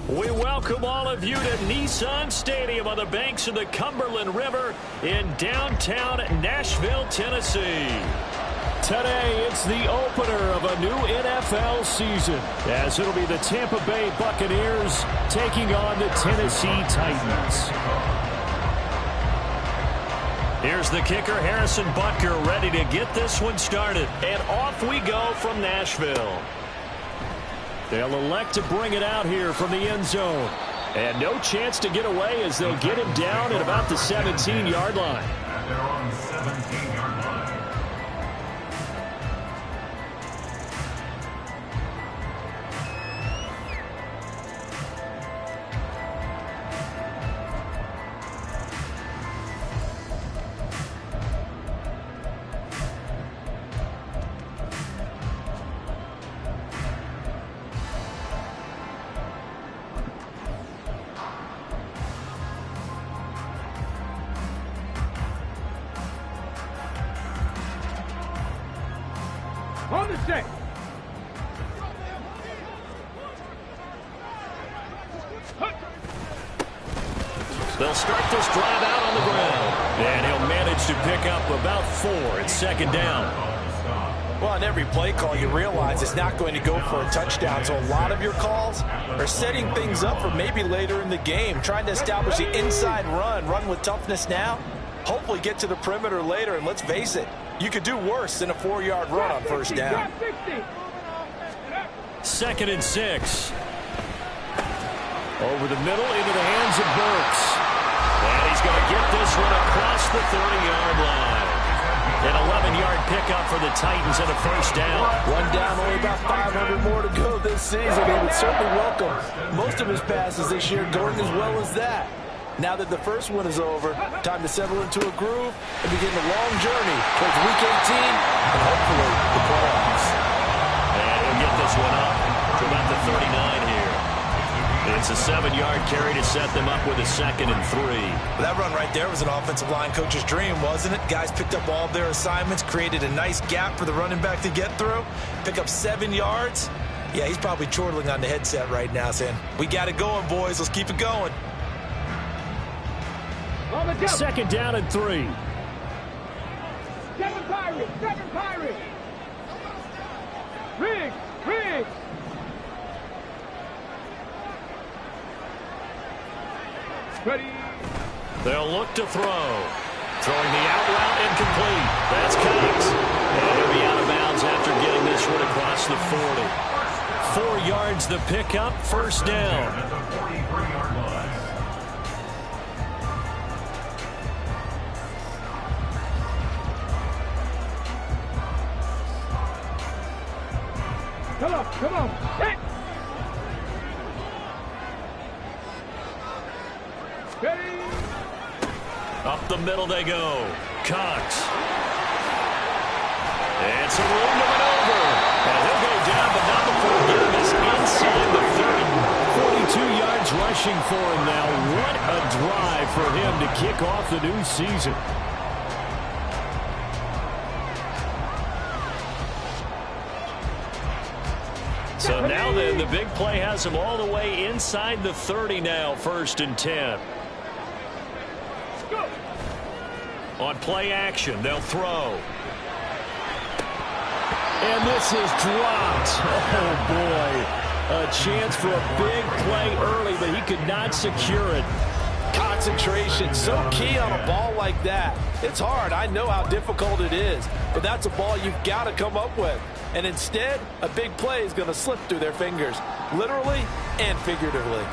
We welcome all of you to Nissan Stadium on the banks of the Cumberland River in downtown Nashville, Tennessee. Today, it's the opener of a new NFL season, as it'll be the Tampa Bay Buccaneers taking on the Tennessee Titans. Here's the kicker, Harrison Butker, ready to get this one started. And off we go from Nashville. They'll elect to bring it out here from the end zone. And no chance to get away as they'll get him down at about the 17-yard line. They're on the 17-yard line. On the set. They'll start this drive out on the ground. And he'll manage to pick up about 4. It's second down. Well, on every play call, you realize it's not going to go for a touchdown. So a lot of your calls are setting things up for maybe later in the game, trying to establish the inside run with toughness now, hopefully get to the perimeter later. And let's face it, you could do worse than a 4-yard run on first down. Second and 6. Over the middle into the hands of Burks. And he's going to get this one across the 30-yard line. An 11-yard pickup for the Titans and a first down. One down, only about 500 more to go this season. He would certainly welcome most of his passes this year going as well as that. Now that the first one is over, time to settle into a groove and begin the long journey towards Week 18 and hopefully the playoffs. And he'll get this one up to about the 39 here. It's a 7-yard carry to set them up with a second and 3. Well, that run right there was an offensive line coach's dream, wasn't it? Guys picked up all of their assignments, created a nice gap for the running back to get through, pick up 7 yards. Yeah, he's probably chortling on the headset right now saying, we got it going, boys. Let's keep it going. Second down and 3. Seven Pirates. Riggs. Ready. They'll look to throw. Throwing the out route incomplete. That's Cox. And he'll be out of bounds after getting this one across the 40. 4 yards the pickup, first down. At the 43-yard line. Come on. Hit. Ready. Up the middle they go. Cox. And some room to maneuver. And he'll go down, but not before getting this inside the 30. 42 yards rushing for him now. What a drive for him to kick off the new season. So now then, the big play has him all the way inside the 30 now, first and 10. On play action, they'll throw. And this is dropped. Oh, boy. A chance for a big play early, but he could not secure it. Concentration, so key on a ball like that. It's hard. I know how difficult it is, but that's a ball you've got to come up with. And instead, a big play is going to slip through their fingers, literally and figuratively.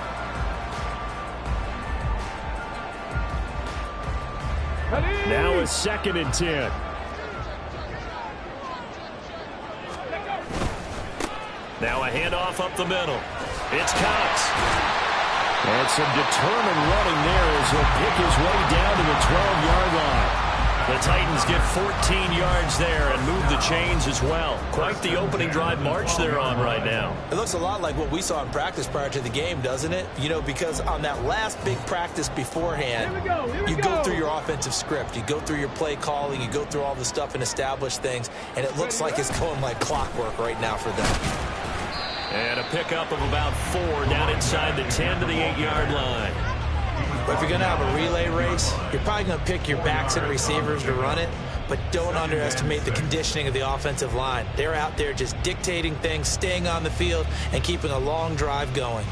Now it's second and 10. Now a handoff up the middle. It's Cox. And some determined running there as he'll pick his way down to the 12-yard line. The Titans get 14 yards there and move the chains as well. Quite the opening drive march they're on right now. It looks a lot like what we saw in practice prior to the game, doesn't it? You know, because on that last big practice beforehand, you go through your offensive script. You go through your play calling. You go through all the stuff and establish things. And it looks like it's going like clockwork right now for them. And a pickup of about 4 down inside the 10 to the 8-yard line. But if you're going to have a relay race, you're probably going to pick your backs and receivers to run it, but don't underestimate the conditioning of the offensive line. They're out there just dictating things, staying on the field, and keeping a long drive going.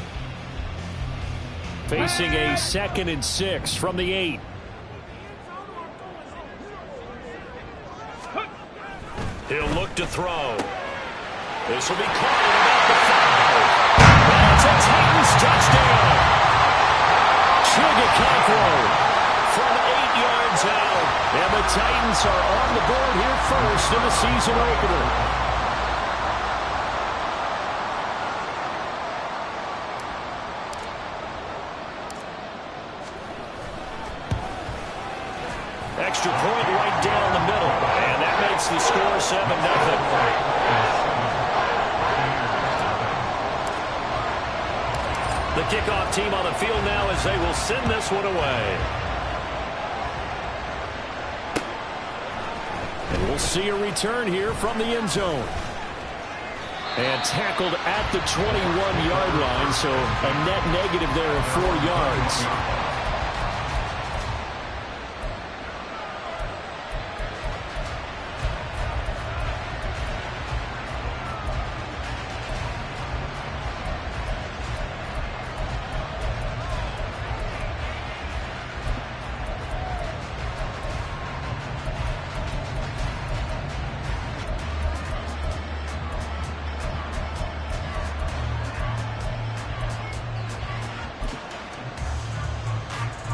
Facing a 2nd and 6 from the 8. He'll look to throw. This will be caught at about the 5. That's a Titans touchdown. Chigga Conqueror from 8 yards out. And the Titans are on the board here first in the season opener. Extra point right down the middle. And that makes the score 7-0. The kickoff team on the field now as they will send this one away. And we'll see a return here from the end zone. And tackled at the 21-yard line, so a net negative there of 4 yards.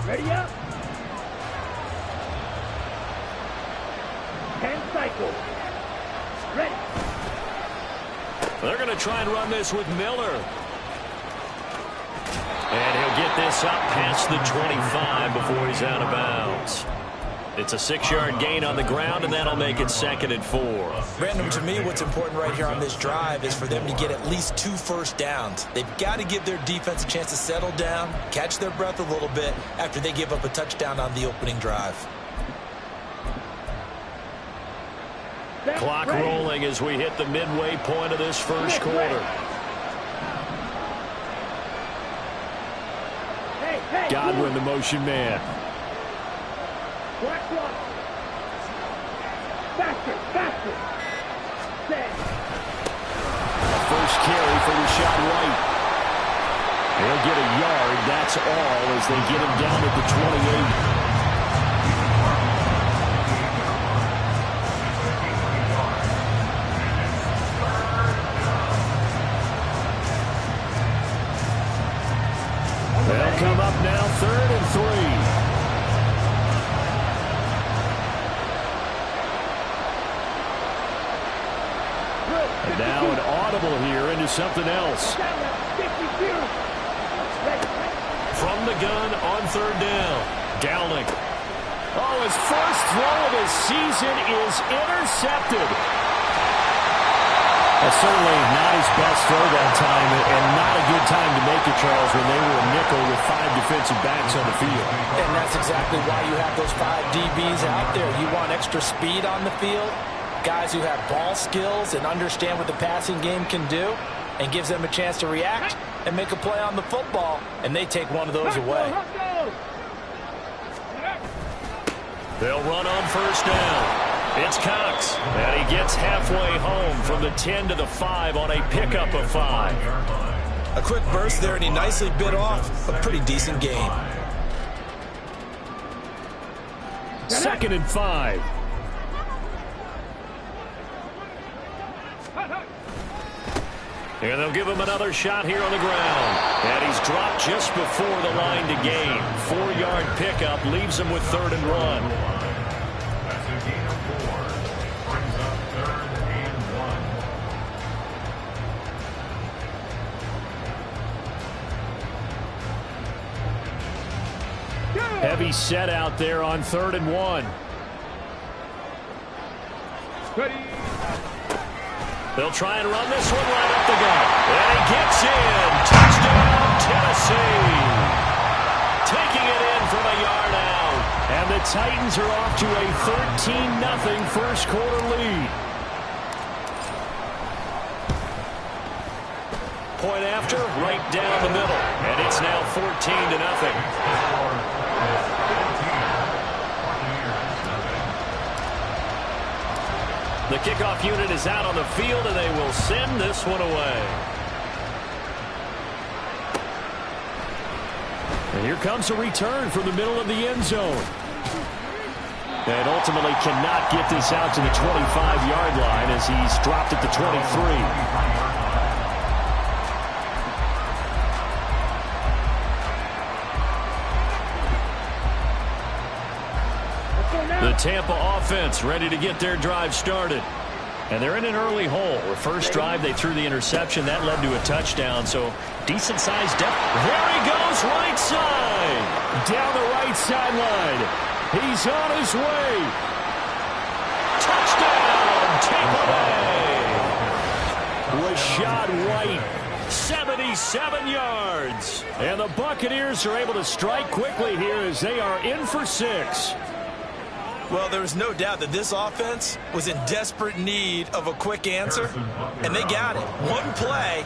Ready up. 10 cycles. Ready. They're going to try and run this with Miller. And he'll get this up past the 25 before he's out of bounds. It's a 6-yard gain on the ground, and that'll make it 2nd and 4. Brandon, to me, what's important right here on this drive is for them to get at least 2 first downs. They've got to give their defense a chance to settle down, catch their breath a little bit after they give up a touchdown on the opening drive. Clock rolling as we hit the midway point of this first quarter. Godwin, the motion man. Black one. Faster, faster. Set. First carry for Rashad White. He'll get a yard, that's all, as they get him down at the 28. They'll come up now 3rd and 3. And now an audible here into something else. From the gun on 3rd down. Dowling. Oh, his first throw of the season is intercepted. That's certainly not his best throw that time, and not a good time to make it, Charles, when they were a nickel with 5 defensive backs on the field. And that's exactly why you have those 5 DBs out there. You want extra speed on the field, guys who have ball skills and understand what the passing game can do, and gives them a chance to react and make a play on the football, and they take one of those away. They'll run on 1st down. It's Cox, and he gets halfway home from the 10 to the 5 on a pickup of 5. A quick burst there, and he nicely bit off a pretty decent gain. 2nd and 5. And they'll give him another shot here on the ground. And he's dropped just before the line to gain. 4-yard pickup leaves him with 3rd and 1. That's a gain of 4. Brings up 3rd and 1. Heavy set out there on 3rd and 1. Ready. They'll try and run this one right up the gut. And he gets in. Touchdown, Tennessee. Taking it in from a yard out. And the Titans are off to a 13-0 first quarter lead. point after, right down the middle. And it's now 14-0. The kickoff unit is out on the field, and they will send this one away. And here comes a return from the middle of the end zone. And ultimately cannot get this out to the 25-yard line as he's dropped at the 23. The Tampa offense ready to get their drive started. And they're in an early hole. The first drive, they threw the interception. That led to a touchdown, so decent-sized depth. There he goes, right side. Down the right sideline. He's on his way. Touchdown, Tampa Bay. Rashad White, 77 yards. And the Buccaneers are able to strike quickly here as they are in for 6. Well, there's no doubt that this offense was in desperate need of a quick answer, and they got it. One play,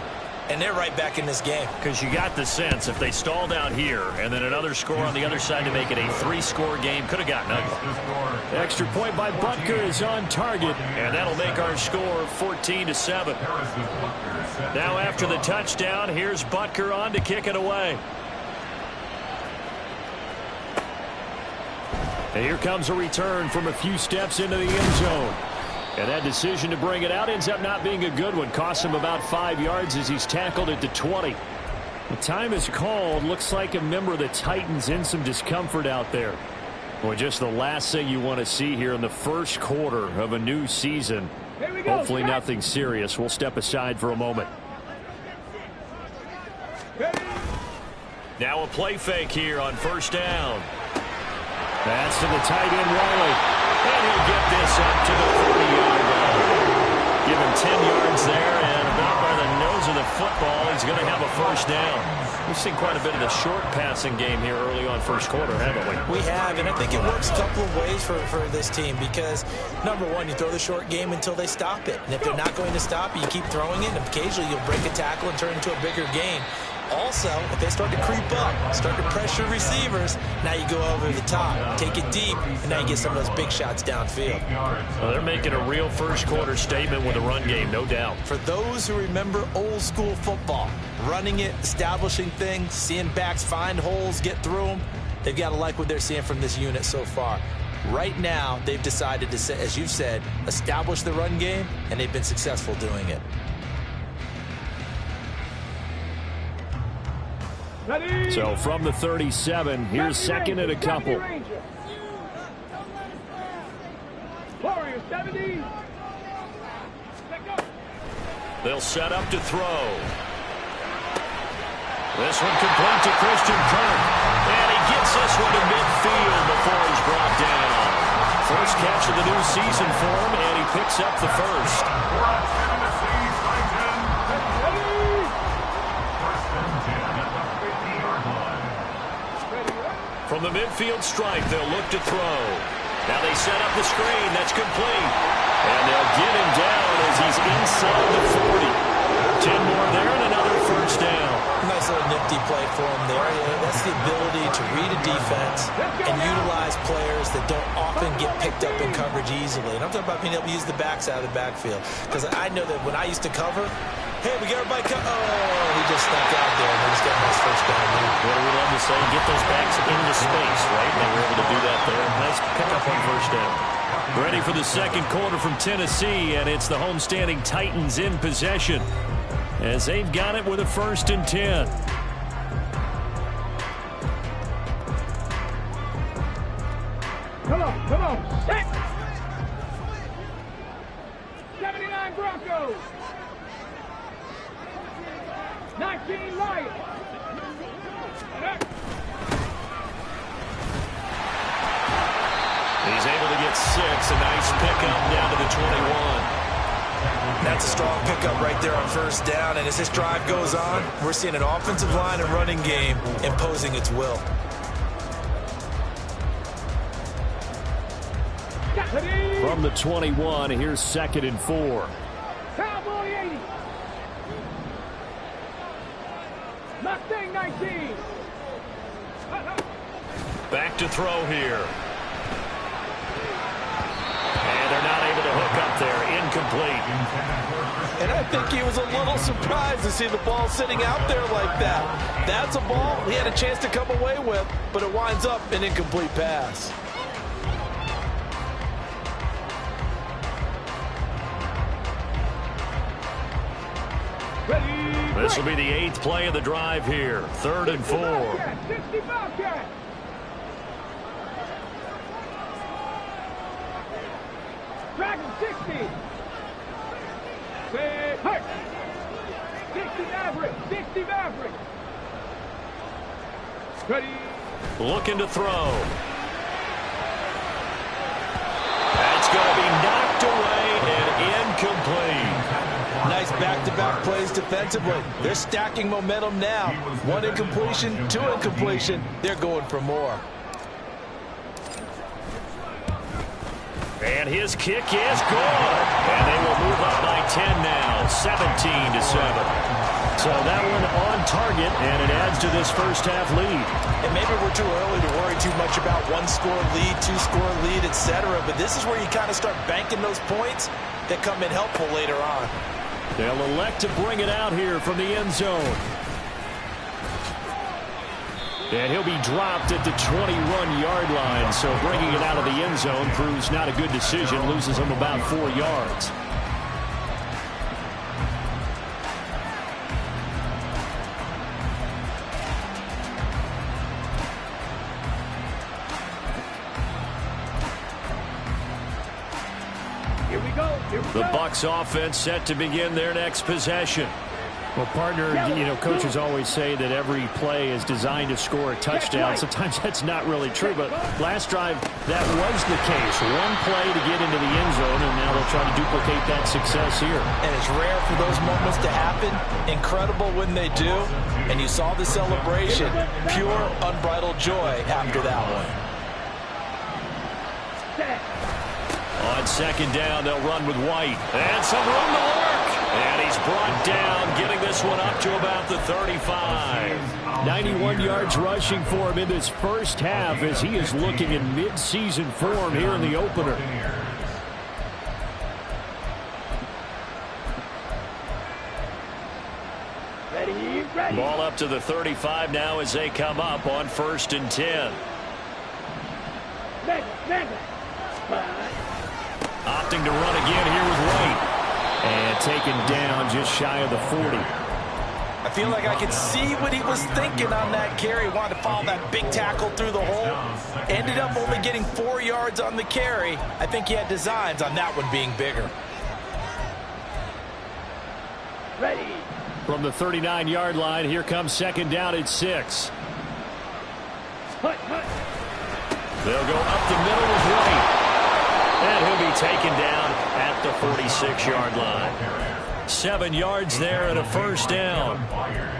and they're right back in this game. Because you got the sense if they stalled out here and then another score on the other side to make it a 3-score game, could have gotten ugly. Extra point by Butker is on target, and that'll make our score 14-7. Now after the touchdown, here's Butker on to kick it away. And here comes a return from a few steps into the end zone. And that decision to bring it out ends up not being a good one. Costs him about 5 yards as he's tackled at the 20. The time is called. Looks like a member of the Titans in some discomfort out there. Well, just the last thing you want to see here in the first quarter of a new season. Hopefully nothing serious. We'll step aside for a moment. Now a play fake here on first down. That's to the tight end, Riley. And he'll get this up to the 40-yard line. Give him 10 yards there, and about by the nose of the football, he's going to have a first down. We've seen quite a bit of the short passing game here early on first quarter, haven't we? We have, and I think it works a couple of ways for this team because, number one, you throw the short game until they stop it. And if they're not going to stop it, you keep throwing it, and occasionally you'll break a tackle and turn it into a bigger game. Also, if they start to creep up, start to pressure receivers, now you go over the top, take it deep, and now you get some of those big shots downfield. Well, they're making a real first quarter statement with a run game, no doubt. For those who remember old school football, running it, establishing things, seeing backs find holes, get through them, they've got to like what they're seeing from this unit so far. Right now, they've decided to, as you've said, establish the run game, and they've been successful doing it. So from the 37, here's second and a couple. Warrior 70. They'll set up to throw. This one complete to Christian Kirk. And he gets this one to midfield before he's brought down. First catch of the new season for him, and he picks up the first. From the midfield stripe, they'll look to throw. Now they set up the screen. That's complete. And they'll get him down as he's inside the 40. 10 more there and another first down. Nice little nifty play for him there. That's the ability to read a defense and utilize players that don't often get picked up in coverage easily. And I'm talking about being able to use the backs out of the backfield. Because I know that when I used to cover, hey, we got everybody come. Oh, he just snuck out there, and they just got a nice first down there. What do we love to say? Get those backs into space, right? They were able to do that there. Nice pickup on first down. Ready for the second quarter from Tennessee, and it's the homestanding Titans in possession as they've got it with a 1st and 10. Come on, set. 79 Broncos. 19 Lions. He's able to get 6. A nice pickup down to the 21. That's a strong pickup right there on first down. And as this drive goes on, we're seeing an offensive line and running game imposing its will. From the 21, here's 2nd and 4. Cowboy 80. Mustang 19. Back to throw here. And they're not able to hook up there. Incomplete. And I think he was a little surprised to see the ball sitting out there like that. That's a ball he had a chance to come away with, but it winds up an incomplete pass. This will be the 8th play of the drive here. 3rd and 4. 60 Bobcat. Dragon 60. Say, hurt. 60 Maverick. 60 Maverick. Ready. Looking to throw. That's going to be knocked away and incomplete. Nice back-to-back plays defensively. They're stacking momentum now. 1 incompletion, 2 incompletion. They're going for more. And his kick is good. And they will move up by 10 now, 17-7. So that one on target, and it adds to this first half lead. And maybe we're too early to worry too much about 1-score lead, 2-score lead, etc. But this is where you kind of start banking those points that come in helpful later on. They'll elect to bring it out here from the end zone. And he'll be dropped at the 21-yard line. So bringing it out of the end zone proves not a good decision. Loses him about 4 yards. The Bucs offense set to begin their next possession. Well, partner, coaches always say that every play is designed to score a touchdown. Sometimes that's not really true, but last drive, that was the case. One play to get into the end zone, and now they'll try to duplicate that success here. And it's rare for those moments to happen. Incredible when they do. And you saw the celebration. Pure, unbridled joy after that one. On second down, they'll run with White. And some room to work. And he's brought down, getting this one up to about the 35. 91 yards rushing for him in this first half as he is looking in mid-season form here in the opener. Ready. Ball up to the 35 now as they come up on 1st and 10. Opting to run again here with White. And taken down just shy of the 40. I feel like I could see what he was thinking on that carry. Wanted to follow that big tackle through the hole. Ended up only getting 4 yards on the carry. I think he had designs on that one being bigger. Ready. From the 39-yard line, here comes second down at 6. Hut. They'll go up the middle with White. And he'll be taken down at the 46-yard line. 7 yards there and a first down.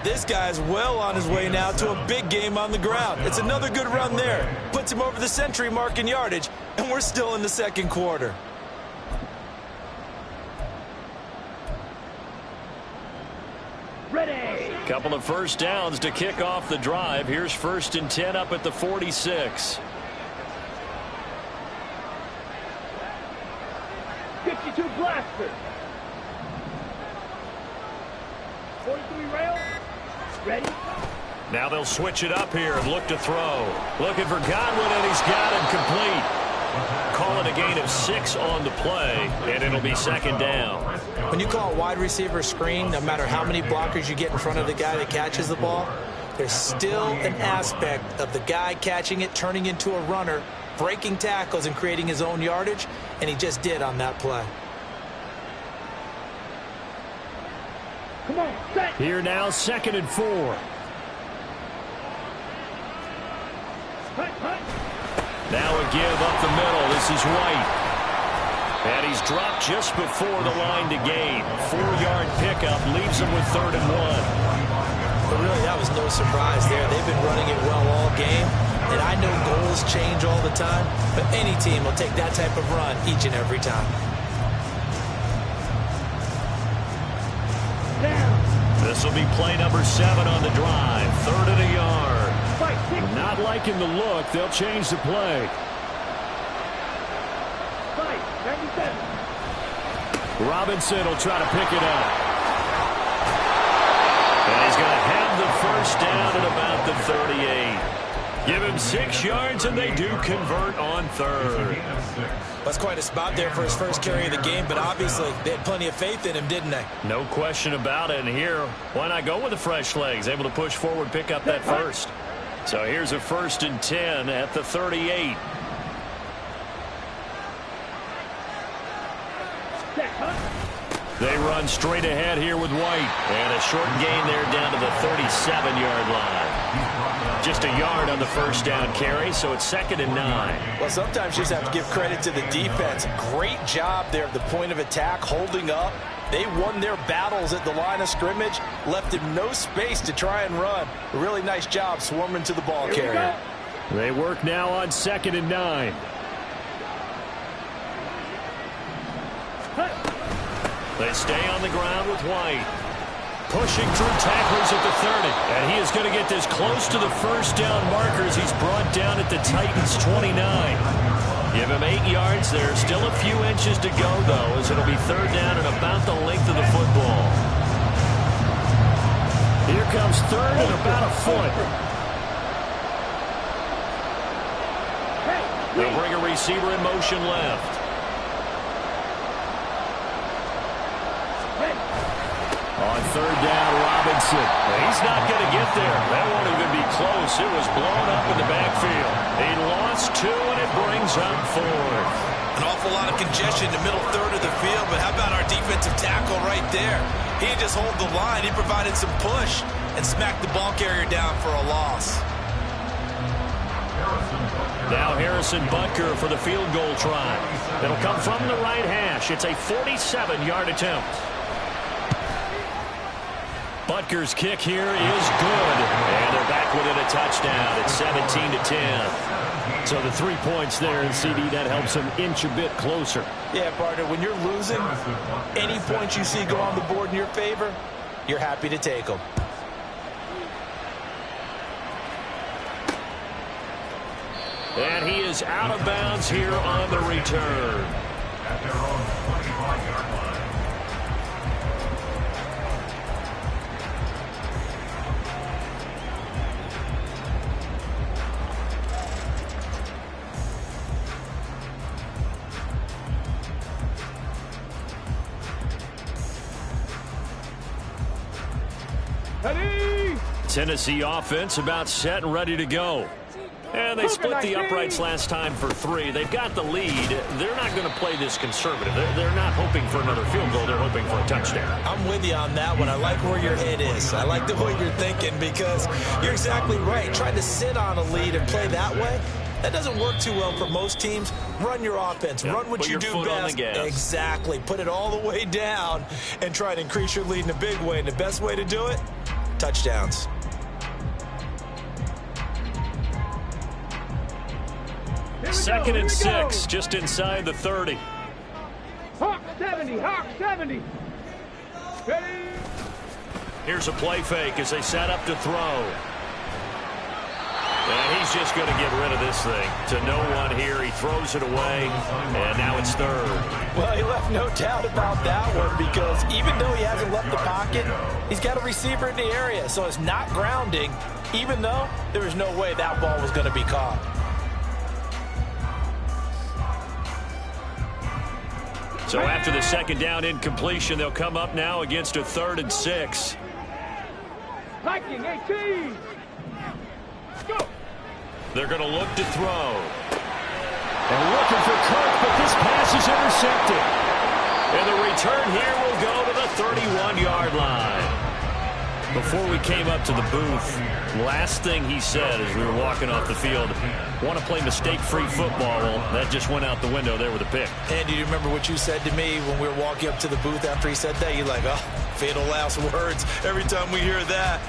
This guy's well on his way now to a big game on the ground. It's another good run there. Puts him over the century mark in yardage, and we're still in the second quarter. Ready. Couple of first downs to kick off the drive. Here's 1st and 10 up at the 46. 52 blaster. 43 rail. Ready. Now they'll switch it up here and look to throw. Looking for Godwin, and he's got him complete. Call it a gain of 6 on the play, and it'll be second down. When you call a wide receiver screen, no matter how many blockers you get in front of the guy that catches the ball, there's still an aspect of the guy catching it, turning into a runner, breaking tackles and creating his own yardage, and he just did on that play. Come on, set. Here now, 2nd and 4. Hut. Now a give up the middle. This is White. And he's dropped just before the line to gain. 4-yard pickup leaves him with 3rd and 1. But really, that was no surprise there. They've been running it well all game. And I know goals change all the time, but any team will take that type of run each and every time. The This will be play number 7 on the drive. 3rd and a yard. Not liking the look. They'll change the play. Robinson will try to pick it up. And he's going to have the first down at about the 38. Give him 6 yards, and they do convert on 3rd. That's quite a spot there for his first carry of the game, but obviously they had plenty of faith in him, didn't they? No question about it. And here, why not go with the fresh legs? Able to push forward, pick up that first. So here's a 1st and 10 at the 38. They run straight ahead here with White. And a short gain there down to the 37-yard line. Just a yard on the first down carry, so it's 2nd and 9. Well, sometimes you just have to give credit to the defense. Great job there at the point of attack, holding up. They won their battles at the line of scrimmage, left him no space to try and run. A really nice job swarming to the ball carrier. They work now on 2nd and 9. They stay on the ground with White. Pushing through tacklers at the 30. And he is going to get this close to the first down markers. He's brought down at the Titans' 29. Give him 8 yards there. Still a few inches to go, though, as it'll be 3rd down and about the length of the football. Here comes 3rd and about a foot. They'll bring a receiver in motion left. On 3rd down, Robinson. He's not going to get there. That won't even be close. It was blown up in the backfield. He lost 2, and it brings up 4th. An awful lot of congestion in the middle third of the field, but how about our defensive tackle right there? He didn't just hold the line. He provided some push and smacked the ball carrier down for a loss. Now Harrison Butker for the field goal try. It'll come from the right hash. It's a 47-yard attempt. Butker's kick here is good. And they're back within a touchdown. It's 17-10. So the 3 points there, and CD, that helps them inch a bit closer. Yeah, partner, when you're losing, any points you see go on the board in your favor, you're happy to take them. And he is out of bounds here on the return. At their own 25-yard line. Tennessee offense about set and ready to go. And they split the uprights last time for 3. They've got the lead. They're not going to play this conservative. They're not hoping for another field goal. They're hoping for a touchdown. I'm with you on that one. I like where your head is. I like the way you're thinking because you're exactly right. Trying to sit on a lead and play that way, that doesn't work too well for most teams. Run your offense. Run what you do best. Exactly. Put it all the way down and try to increase your lead in a big way. And the best way to do it, touchdowns. 2nd and 6, just inside the 30. Hawk 70, Hawk 70. Ready? Here's a play fake as they set up to throw. And he's just going to get rid of this thing. To no one here. He throws it away, and now it's 3rd. Well, he left no doubt about that one because even though he hasn't left the pocket, he's got a receiver in the area, so it's not grounding, even though there was no way that ball was going to be caught. So after the 2nd down incompletion, they'll come up now against a 3rd and 6. Hiking 18. Go. They're going to look to throw. And looking for Kirk, but this pass is intercepted. And the return here will go to the 31-yard line. Before we came up to the booth, last thing he said as we were walking off the field, want to play mistake-free football. Well, that just went out the window there with a pick. And do you remember what you said to me when we were walking up to the booth after he said that? You're like, oh, fatal last words. Every time we hear that,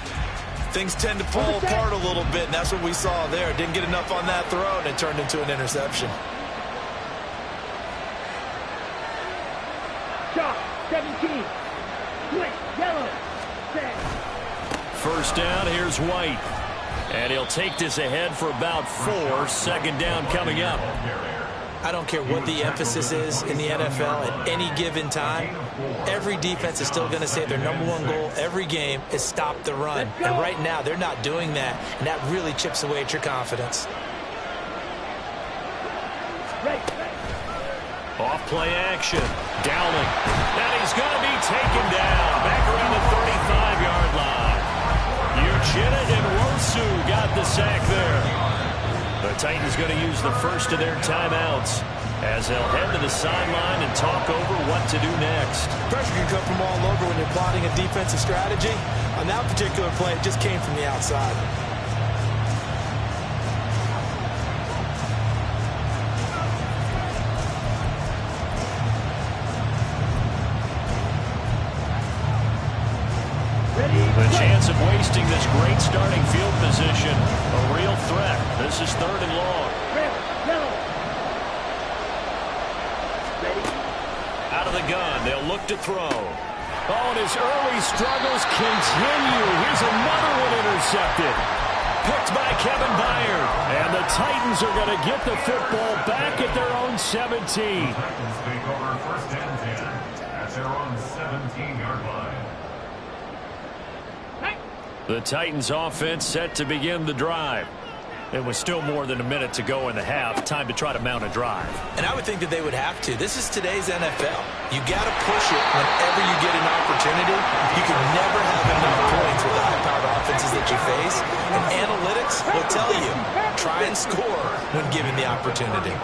things tend to fall apart a little bit, and that's what we saw there. Didn't get enough on that throw, and it turned into an interception. Shot 17. Quick, yellow. Set. first down. Here's White. And he'll take this ahead for about 4. Second down coming up. I don't care what the emphasis is in the NFL at any given time. Every defense is still going to say their #1 goal every game is stop the run. And right now, they're not doing that. And that really chips away at your confidence. Off play action. Dowling. And he's going to be taken down. Back around the 35-yard line. Uchenna and Rosu got the sack there. The Titans going to use the first of their timeouts as they'll head to the sideline and talk over what to do next. Pressure can come from all over when you're plotting a defensive strategy. On that particular play, it just came from the outside. The chance of wasting this great starting field position, a real threat. This is 3rd and long. Out of the gun, they'll look to throw. Oh, and his early struggles continue. Here's another one intercepted. Picked by Kevin Byard. And the Titans are going to get the football back at their own 17. Titans take over 1st and 10 at their own 17-yard line. The Titans offense set to begin the drive. It was still more than a minute to go in the half. Time to try to mount a drive. And I would think that they would have to. This is today's NFL. You got to push it whenever you get an opportunity. You can never have enough points with the high-powered offenses that you face. And analytics will tell you, try and score when given the opportunity.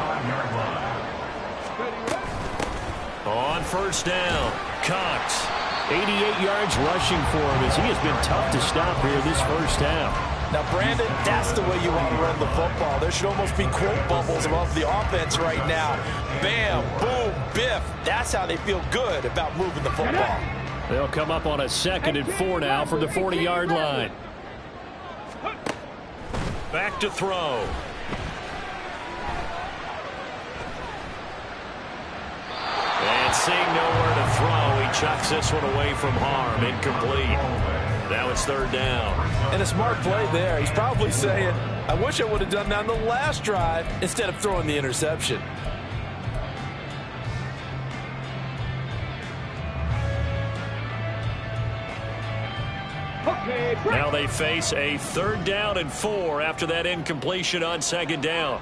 On first down, Cox. 88 yards rushing for him as he has been tough to stop here this first half. Now, Brandon, that's the way you want to run the football. There should almost be quote bubbles above the offense right now. Bam, boom, biff. That's how they feel good about moving the football. They'll come up on a 2nd and 4 now from the 40-yard line. Back to throw. And seeing nowhere to throw, he chucks this one away from harm. Incomplete. Now it's 3rd down. And a smart play there. He's probably saying, I wish I would have done that on the last drive instead of throwing the interception. Now they face a 3rd down and 4 after that incompletion on 2nd down.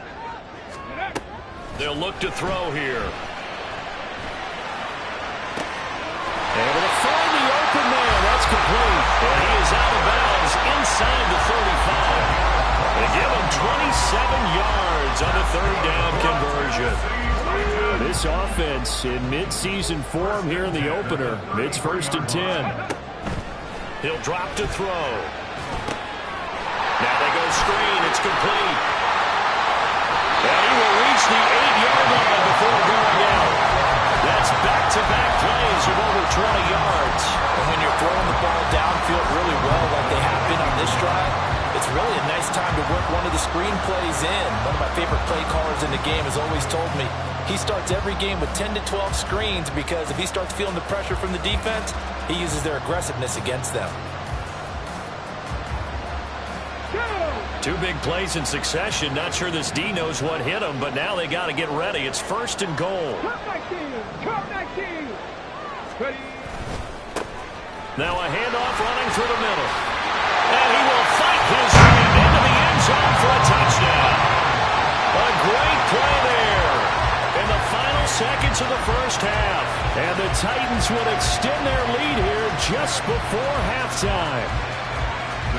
They'll look to throw here. Able to find the open man. That's complete. And he is out of bounds inside the 35. They give him 27 yards on the 3rd down conversion. This offense in midseason form here in the opener. It's 1st and 10. He'll drop to throw. Now they go screen. It's complete. And he will reach the 8-yard line before going out. That's back-to-back plays of over 20 yards. And when you're throwing the ball downfield really well like they have been on this drive, it's really a nice time to work one of the screen plays in. One of my favorite play callers in the game has always told me he starts every game with 10 to 12 screens because if he starts feeling the pressure from the defense, he uses their aggressiveness against them. 2 big plays in succession. Not sure this D knows what hit him, but now they got to get ready. It's 1st and goal. Now a handoff running through the middle. And he will fight his way into the end zone for a touchdown. A great play there in the final seconds of the first half. And the Titans will extend their lead here just before halftime.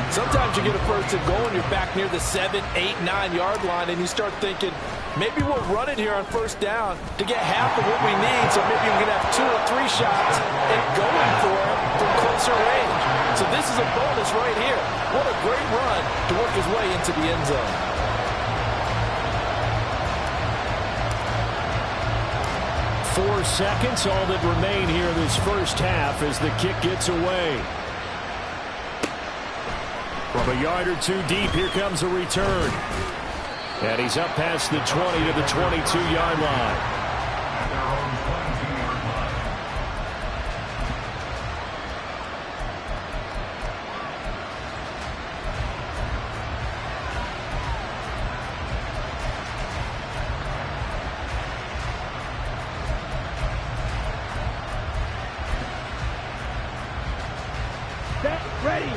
Sometimes you get a 1st and goal and you're back near the 7, 8, 9-yard line and you start thinking, maybe we'll run it here on 1st down to get half of what we need so maybe we can have 2 or 3 shots and going for it from closer range. So this is a bonus right here. What a great run to work his way into the end zone. Four seconds, all that remain here this first half as the kick gets away. From a yard or 2 deep, here comes a return. And he's up past the 20 to the 22-yard line.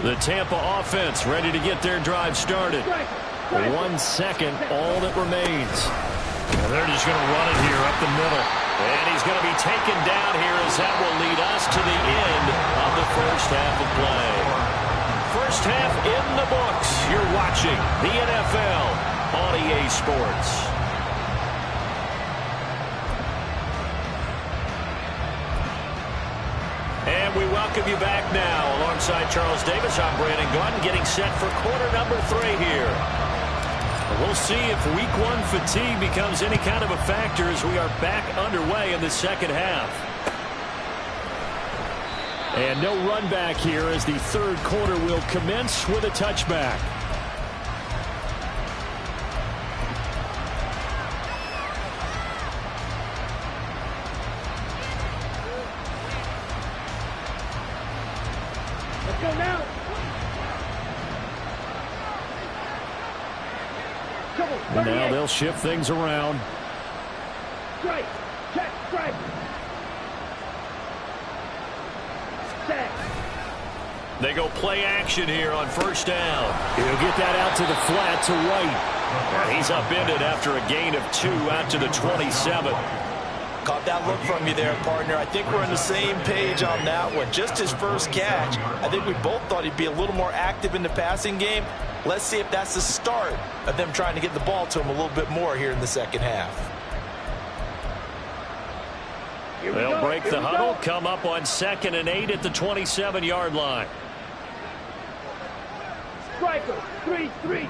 The Tampa offense ready to get their drive started. 1 second, all that remains. And they're just going to run it here up the middle. And he's going to be taken down here as that will lead us to the end of the first half of play. First half in the books. You're watching the NFL on EA Sports. And we welcome you back now. Alongside Charles Davis, I'm Brandon Gaudin, getting set for quarter number 3 here. We'll see if week 1 fatigue becomes any kind of a factor as we are back underway in the second half. And no run back here as the third quarter will commence with a touchback. Let's go now. And now they'll shift things around. Strike. Check. Strike. Set. They go play action here on first down. He'll get that out to the flat to White. He's upended after a gain of 2 out to the 27. Caught that look from you there, partner. I think we're on the same page on that one. Just his first catch. I think we both thought he'd be a little more active in the passing game. Let's see if that's the start of them trying to get the ball to him a little bit more here in the second half. They'll break the huddle, come up on 2nd and 8 at the 27-yard line. Striker. 3-3.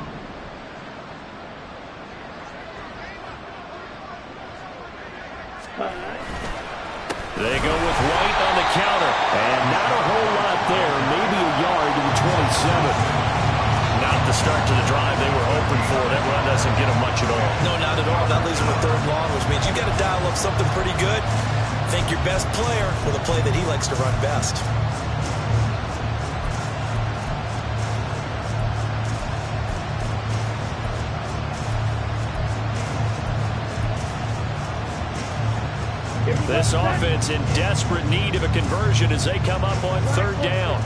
They go with White on the counter. And not a whole lot there. Maybe a yard to the 27. Not the start to the drive they were hoping for. That run doesn't get them much at all. No, not at all. That leaves them with 3rd and long, which means you got to dial up something pretty good. Think your best player with a play that he likes to run best. This offense in desperate need of a conversion as they come up on 3rd down.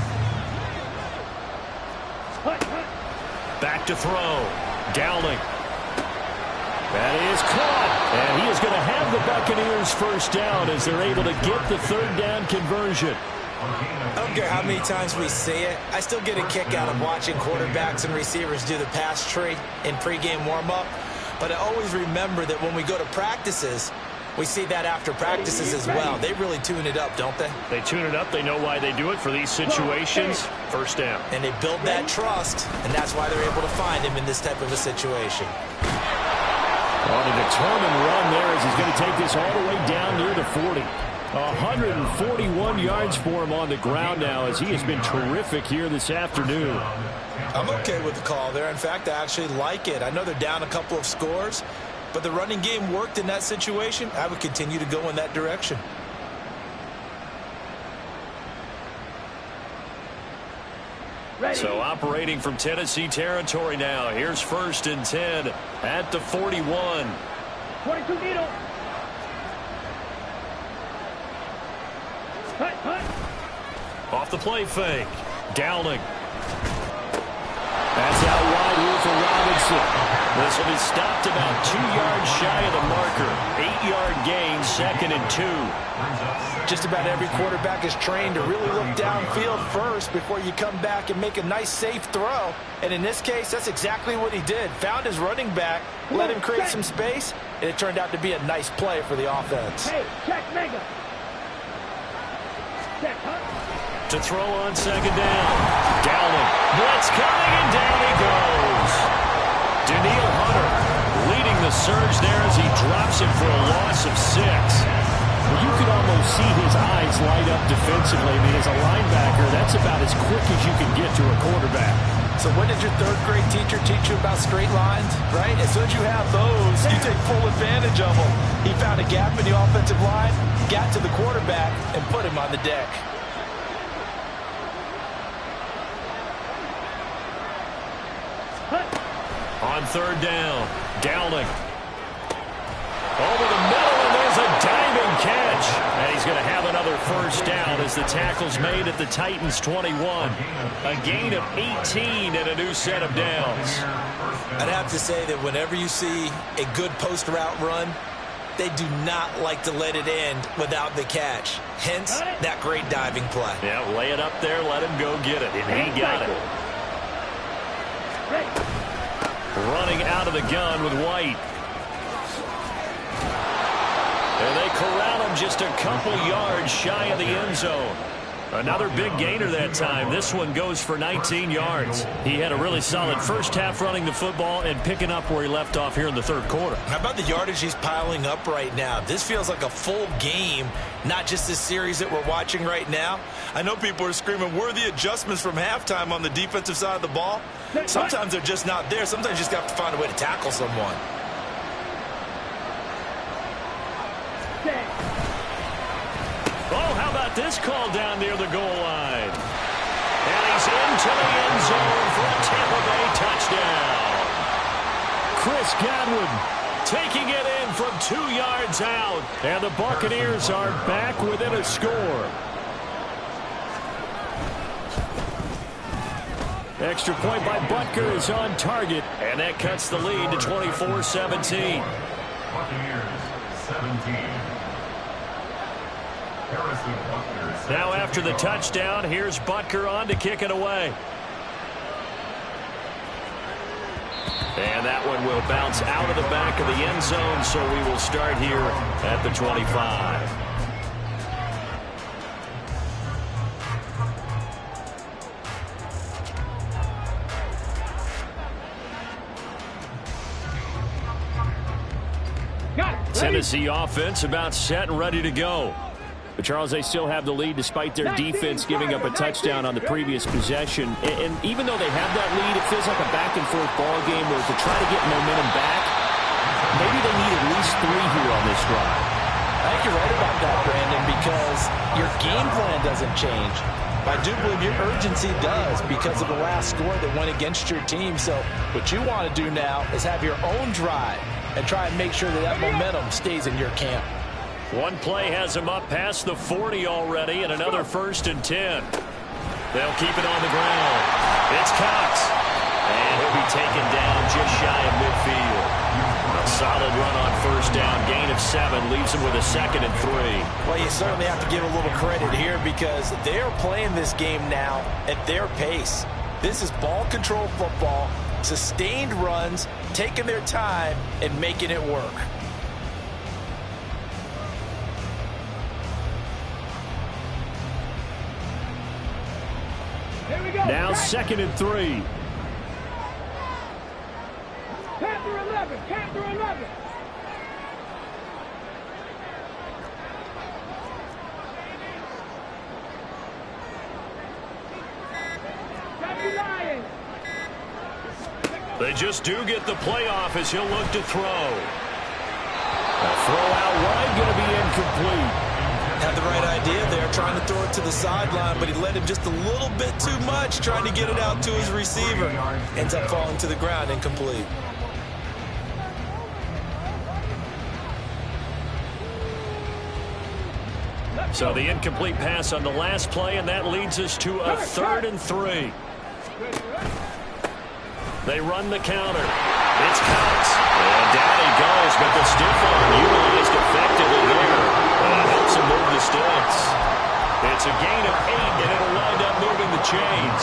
Back to throw. Dowling. That is caught. And he is going to have the Buccaneers first down as they're able to get the 3rd down conversion. I don't care how many times we see it. I still get a kick out of watching quarterbacks and receivers do the pass tree in pregame warm-up. But I always remember that when we go to practices, we see that after practices as well. They really tune it up, don't they? They tune it up. They know why they do it for these situations. First down. And they build that trust, and that's why they're able to find him in this type of a situation. On a determined run there as he's going to take this all the way down near the 40. 141 yards for him on the ground now as he has been terrific here this afternoon. I'm okay with the call there. In fact, I actually like it. I know they're down a couple of scores, but the running game worked in that situation. I would continue to go in that direction. So operating from Tennessee territory now. Here's 1st and 10 at the 41. 22 needle. Off the play fake. Dowling. That's out wide here for Robinson. This will be stopped about 2 yards shy of the marker. 8-yard gain, 2nd and 2. Just about every quarterback is trained to really look downfield first before you come back and make a nice, safe throw. And in this case, that's exactly what he did. Found his running back, let him create some space, and it turned out to be a nice play for the offense. Hey, check mega. Check, To throw on 2nd down. Dowling. Blitz coming, and down he goes. Danielle Hunter leading the surge there as he drops him for a loss of 6. Well, you could almost see his eyes light up defensively. I mean, as a linebacker, that's about as quick as you can get to a quarterback. So what did your 3rd grade teacher teach you about straight lines, right? As soon as you have those, you take full advantage of them. He found a gap in the offensive line, got to the quarterback, and put him on the deck. On 3rd down, Dowling. Over the middle, and there's a diving catch. And he's going to have another first down as the tackle's made at the Titans' 21. A gain of 18 and a new set of downs. I'd have to say that whenever you see a good post route run, they do not like to let it end without the catch. Hence, that great diving play. Yeah, lay it up there, let him go get it. And he got it. Running out of the gun with White. And they corral him just a couple yards shy of the end zone. Another big gainer that time. This one goes for 19 yards. He had a really solid first half running the football and picking up where he left off here in the third quarter. How about the yardage he's piling up right now? This feels like a full game, not just this series that we're watching right now. I know people are screaming, where are the adjustments from halftime on the defensive side of the ball? Sometimes they're just not there. Sometimes you just have to find a way to tackle someone. Oh, how about this call down near the goal line? And he's into the end zone for a Tampa Bay touchdown. Chris Godwin taking it in from 2 yards out. And the Buccaneers are back within a score. Extra point by Butker is on target. And that cuts the lead to 24-17. Buccaneers 17. Now after the touchdown, here's Butker on to kick it away. And that one will bounce out of the back of the end zone, so we will start here at the 25. Tennessee offense about set and ready to go. But, Charles, they still have the lead despite their defense giving up a touchdown on the previous possession. And even though they have that lead, it feels like a back-and-forth ball game where to try to get momentum back, maybe they need at least 3 here on this drive. I think you're right about that, Brandon, because your game plan doesn't change. I do believe your urgency does because of the last score that went against your team. So what you want to do now is have your own drive and try and make sure that that momentum stays in your camp. One play has him up past the 40 already, and another 1st and 10. They'll keep it on the ground. It's Cox. And he'll be taken down just shy of midfield. A solid run on 1st down. Gain of 7 leaves him with a 2nd and 3. Well, you certainly have to give a little credit here because they're playing this game now at their pace. This is ball control football, sustained runs, taking their time, and making it work. Now 2nd and 3. Panther 11, Panther 11. They just do get the playoff as he'll look to throw. A throw out wide, going to be incomplete. Had the right idea there, trying to throw it to the sideline, but he let him just a little bit too much, trying to get it out to his receiver. Ends up falling to the ground, incomplete. So the incomplete pass on the last play, and that leads us to a 3rd and 3. They run the counter. It's Cox. And down he goes, but the stiff arm utilized effectively there. Helps him move the sticks. It's a gain of 8, and it'll wind up moving the chains.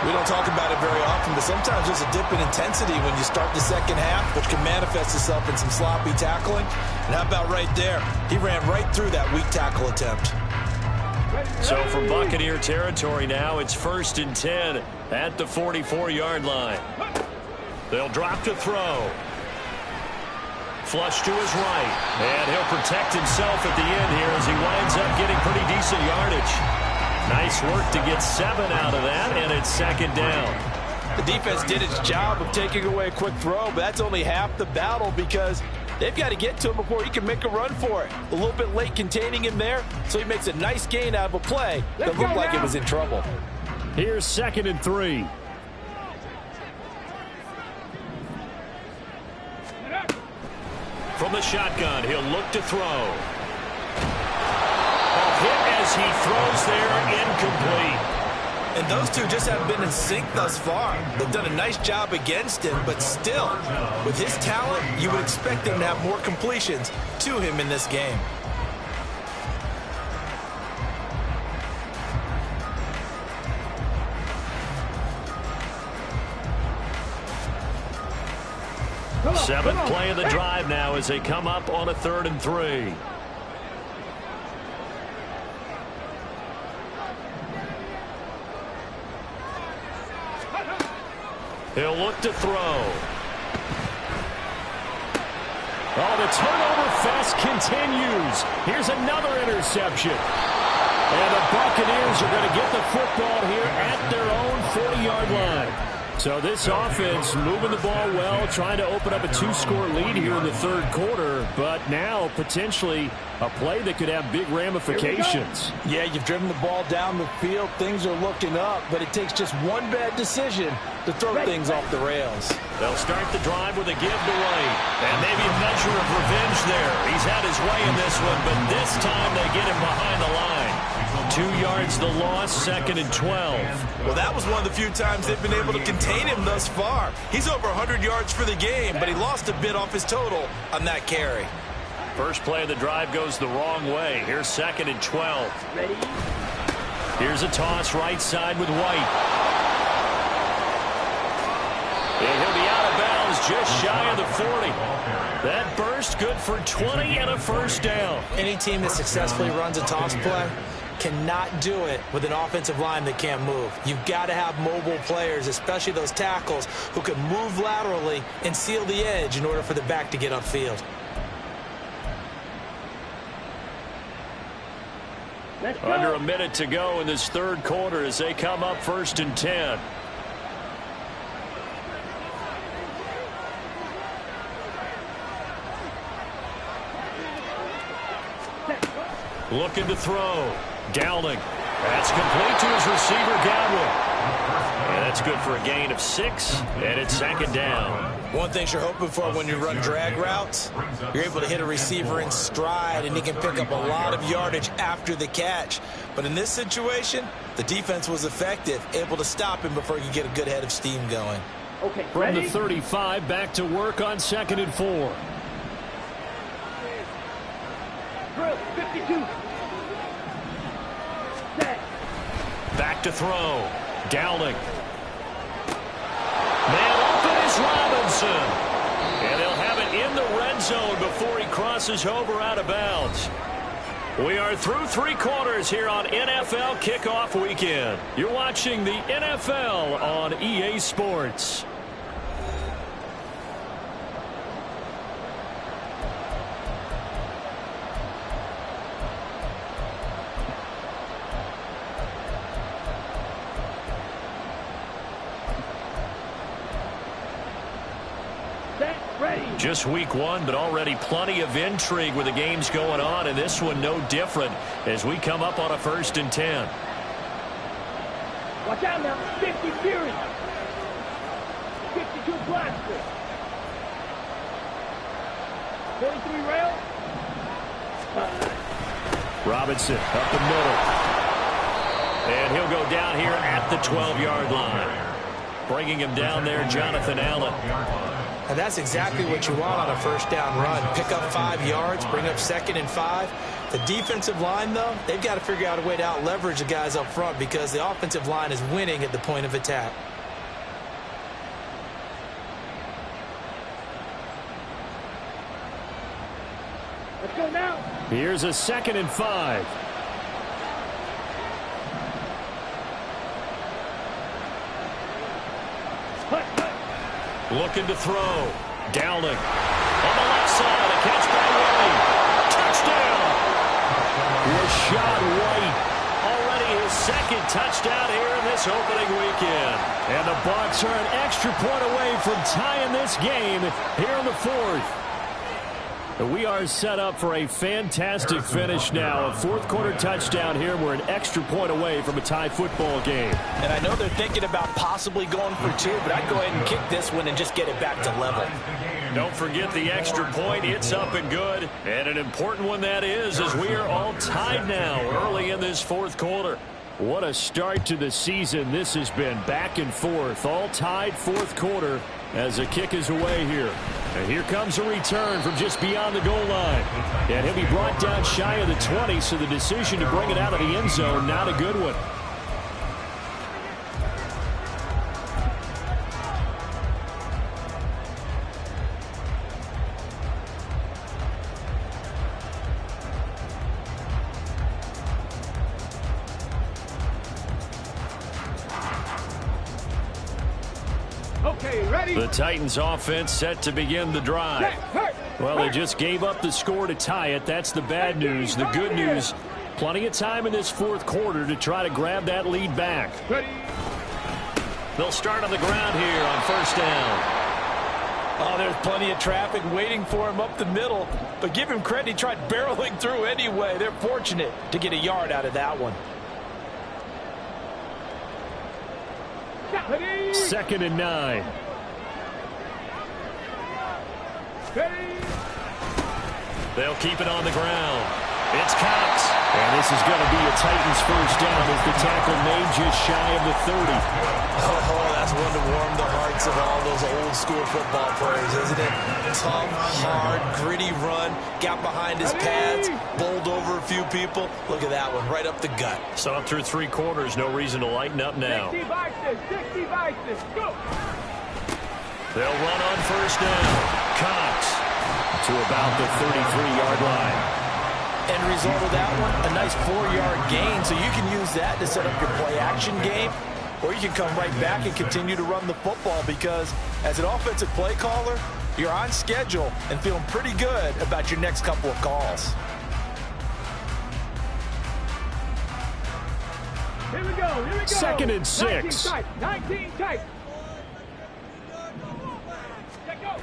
We don't talk about it very often, but sometimes there's a dip in intensity when you start the second half, which can manifest itself in some sloppy tackling. And how about right there? He ran right through that weak tackle attempt. So from Buccaneer territory now, it's 1st and 10 at the 44-yard line. They'll drop to throw. Flush to his right. And he'll protect himself at the end here as he winds up getting pretty decent yardage. Nice work to get 7 out of that, and it's 2nd down. The defense did its job of taking away a quick throw, but that's only half the battle because they've got to get to him before he can make a run for it. A little bit late containing him there, so he makes a nice gain out of a play that looked like it was in trouble. Here's 2nd and 3. From the shotgun, he'll look to throw. as he throws there, incomplete. And those two just haven't been in sync thus far. They've done a nice job against him, but still, with his talent, you would expect him to have more completions to him in this game. Seventh play of the drive now as they come up on a 3rd and 3. He'll look to throw. Oh, the turnover fest continues. Here's another interception. And the Buccaneers are going to get the football here at their own 40-yard line. So this offense moving the ball well, trying to open up a 2-score lead here in the 3rd quarter, but now potentially a play that could have big ramifications. Yeah, you've driven the ball down the field. Things are looking up, but it takes just one bad decision to throw things off the rails. They'll start the drive with a give to White. And maybe a measure of revenge there. He's had his way in this one, but this time they get him behind the line. 2 yards the loss, 2nd and 12. Well, that was one of the few times they've been able to contain him thus far. He's over 100 yards for the game, but he lost a bit off his total on that carry. First play of the drive goes the wrong way. Here's 2nd and 12. Ready? Here's a toss right side with White. And he'll be out of bounds just shy of the 40. That burst good for 20 and a first down. Any team that successfully runs a toss play cannot do it with an offensive line that can't move. You've got to have mobile players, especially those tackles, who can move laterally and seal the edge in order for the back to get upfield. Under a minute to go in this 3rd quarter as they come up 1st and 10. Looking to throw. Downing. That's complete to his receiver, Godwin. And that's good for a gain of 6, and it's 2nd down. One thing you're hoping for when you run drag routes, you're able to hit a receiver in stride, and he can pick up a lot of yardage after the catch. But in this situation, the defense was effective, able to stop him before he could get a good head of steam going. Okay, From ready? the 35, back to work on 2nd and 4. Drill, 52. Set. Back to throw. Downing. Man open is Robinson. And they'll have it in the red zone before he crosses over out of bounds. We are through 3 quarters here on NFL Kickoff Weekend. You're watching the NFL on EA Sports. Just week 1, but already plenty of intrigue with the games going on, and this one no different as we come up on a 1st and 10. Watch out now. 50 Fury. 52 Blaster. 43 Rail. Robinson up the middle. And he'll go down here at the 12-yard line. Bringing him down there, Jonathan Allen. And that's exactly what you want on a 1st down run. Pick up 5 yards, bring up 2nd and 5. The defensive line, though, they've got to figure out a way to out-leverage the guys up front because the offensive line is winning at the point of attack. Let's go now. Here's a 2nd and 5. Looking to throw. Downing. On the left side, a catch by White. Touchdown! Rashad White. Already his 2nd touchdown here in this opening weekend. And the Bucs are an extra point away from tying this game here in the 4th. We are set up for a fantastic finish now. A fourth quarter touchdown here. We're an extra point away from a tie football game. And I know they're thinking about possibly going for two, but I'd go ahead and kick this one and just get it back to level. Don't forget the extra point. It's up and good. And an important one that is, as we are all tied now early in this fourth quarter. What a start to the season this has been. Back and forth. All tied fourth quarter as the kick is away here. And here comes a return from just beyond the goal line. And he'll be brought down shy of the 20, so the decision to bring it out of the end zone, not a good one. Okay, ready? The Titans offense set to begin the drive. Well, they just gave up the score to tie it. That's the bad news. The good news, plenty of time in this fourth quarter to try to grab that lead back. They'll start on the ground here on first down. Oh, there's plenty of traffic waiting for him up the middle. But give him credit, he tried barreling through anyway. They're fortunate to get a yard out of that one. 2nd and 9. They'll keep it on the ground. It's Cox. And this is going to be a Titans first down as the tackle made just shy of the 30. Oh, that's one to warm the hearts of all those old school football players, isn't it? Tough, hard, gritty run. Got behind his pads, bowled over a few people. Look at that one, right up the gut. So through 3 quarters, no reason to lighten up now. 60 vices, go! They'll run on first down. Cox to about the 33-yard line. End result of that one, a nice 4-yard gain. So you can use that to set up your play-action game, or you can come right back and continue to run the football because as an offensive play caller, you're on schedule and feeling pretty good about your next couple of calls. Here we go, here we go. 2nd and 6. 19 tight. Let go.